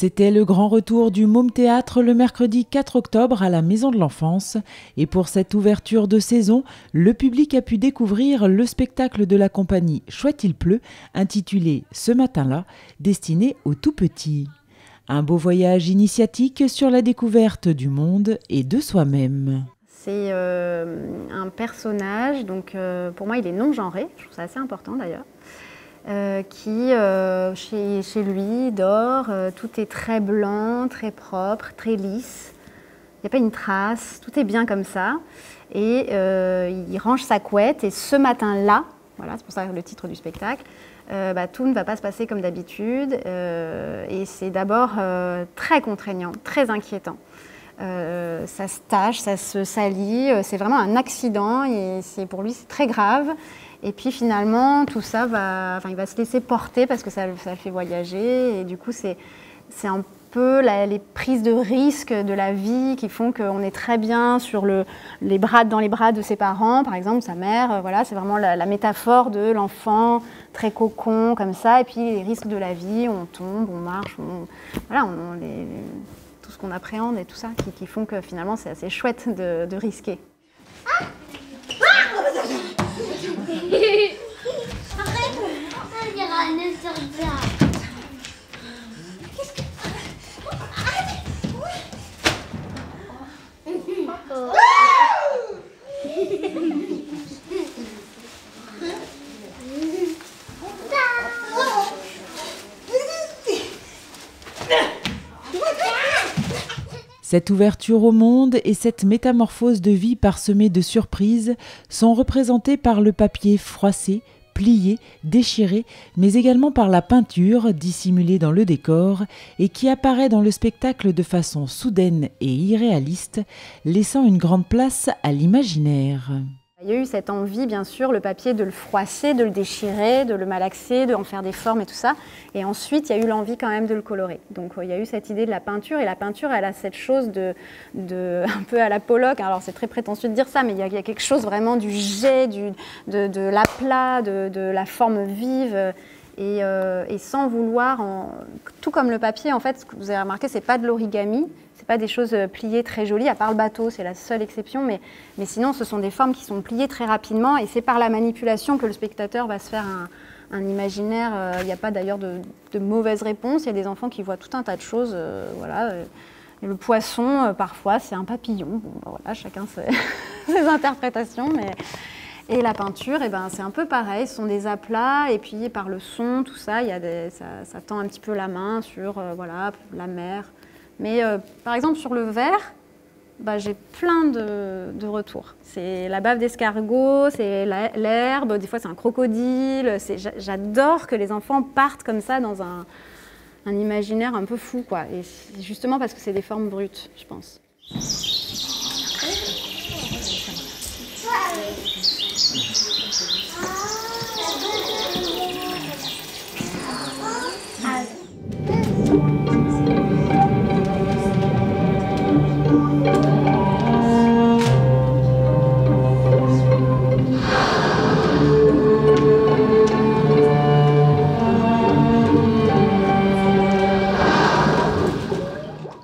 C'était le grand retour du Môme Théâtre le mercredi 4 octobre à la Maison de l'Enfance. Et pour cette ouverture de saison, le public a pu découvrir le spectacle de la compagnie Chouette il pleut, intitulé « Ce matin-là », destiné aux tout-petits. Un beau voyage initiatique sur la découverte du monde et de soi-même. C'est un personnage, donc pour moi il est non-genré, je trouve ça assez important d'ailleurs. Qui, chez lui, dort, tout est très blanc, très propre, très lisse. Il n'y a pas une trace, tout est bien comme ça. Et il range sa couette et ce matin-là, voilà, c'est pour ça le titre du spectacle, tout ne va pas se passer comme d'habitude. Et c'est d'abord très contraignant, très inquiétant. Ça se tache, ça se salit, c'est vraiment un accident et pour lui c'est très grave. Et puis finalement, tout ça il va se laisser porter parce que ça le fait voyager. Et du coup, c'est un peu les prises de risque de la vie qui font qu'on est très bien dans les bras de ses parents, par exemple, sa mère. Voilà, c'est vraiment la métaphore de l'enfant très cocon, comme ça. Et puis les risques de la vie, on tombe, on marche, tout ce qu'on appréhende et tout ça, qui font que finalement, c'est assez chouette de risquer. Cette ouverture au monde et cette métamorphose de vie parsemée de surprises sont représentées par le papier froissé, plié, déchiré, mais également par la peinture dissimulée dans le décor et qui apparaît dans le spectacle de façon soudaine et irréaliste, laissant une grande place à l'imaginaire. Il y a eu cette envie, bien sûr, le papier, de le froisser, de le déchirer, de le malaxer, d'en faire des formes et tout ça. Et ensuite, il y a eu l'envie quand même de le colorer. Donc il y a eu cette idée de la peinture. Et la peinture, elle a cette chose un peu à la Pollock. Alors c'est très prétentieux de dire ça, mais il y a quelque chose vraiment du jet, de l'aplat, de la forme vive. Et sans vouloir, tout comme le papier, en fait, ce que vous avez remarqué, c'est pas de l'origami. C'est pas des choses pliées très jolies, à part le bateau, c'est la seule exception, mais sinon ce sont des formes qui sont pliées très rapidement et c'est par la manipulation que le spectateur va se faire un imaginaire. Il n'y a pas d'ailleurs de mauvaise réponse, il y a des enfants qui voient tout un tas de choses. Voilà. Et le poisson, parfois, c'est un papillon. Bon, voilà, chacun ses interprétations. Et la peinture, c'est un peu pareil, ce sont des aplats, et puis par le son, tout ça, ça tend un petit peu la main sur la mer. Mais par exemple, sur le verre, j'ai plein de retours. C'est la bave d'escargot, c'est l'herbe, des fois c'est un crocodile. J'adore que les enfants partent comme ça dans un imaginaire un peu fou, quoi. Et c'est justement parce que c'est des formes brutes, je pense.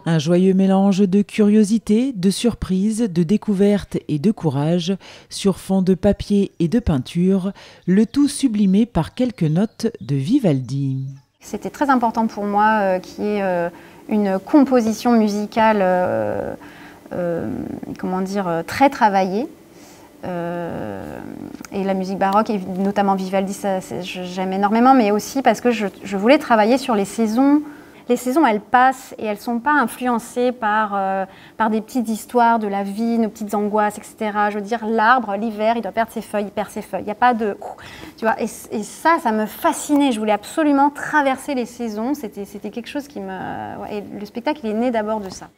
Un joyeux mélange de curiosité, de surprise, de découverte et de courage, sur fond de papier et de peinture, le tout sublimé par quelques notes de Vivaldi. C'était très important pour moi qu'il y ait une composition musicale très travaillée. Et la musique baroque, et notamment Vivaldi, j'aime énormément, mais aussi parce que je voulais travailler sur les saisons. Les saisons, elles passent et elles ne sont pas influencées par des petites histoires de la vie, nos petites angoisses, etc. Je veux dire, l'arbre, l'hiver, il doit perdre ses feuilles, il perd ses feuilles. Il n'y a pas de... Tu vois, et ça me fascinait. Je voulais absolument traverser les saisons. C'était quelque chose qui me... Ouais, et le spectacle, il est né d'abord de ça.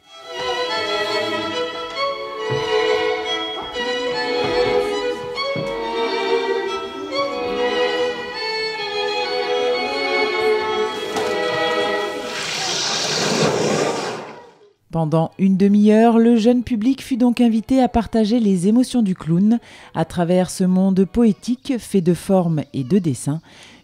Pendant une demi-heure, le jeune public fut donc invité à partager les émotions du clown à travers ce monde poétique fait de formes et de dessins.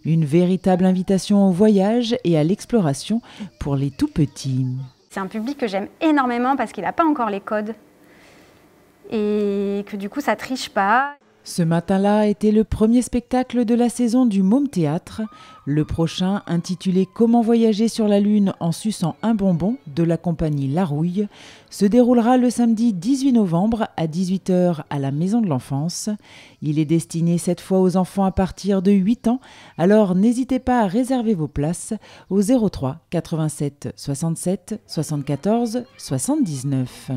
Une véritable invitation au voyage et à l'exploration pour les tout petits. C'est un public que j'aime énormément parce qu'il n'a pas encore les codes et que du coup ça triche pas. Ce matin-là était le premier spectacle de la saison du Môme Théâtre. Le prochain, intitulé « Comment voyager sur la Lune en suçant un bonbon » de la compagnie La Rouille, se déroulera le samedi 18 novembre à 18 h à la Maison de l'Enfance. Il est destiné cette fois aux enfants à partir de 8 ans, alors n'hésitez pas à réserver vos places au 03 87 67 74 79.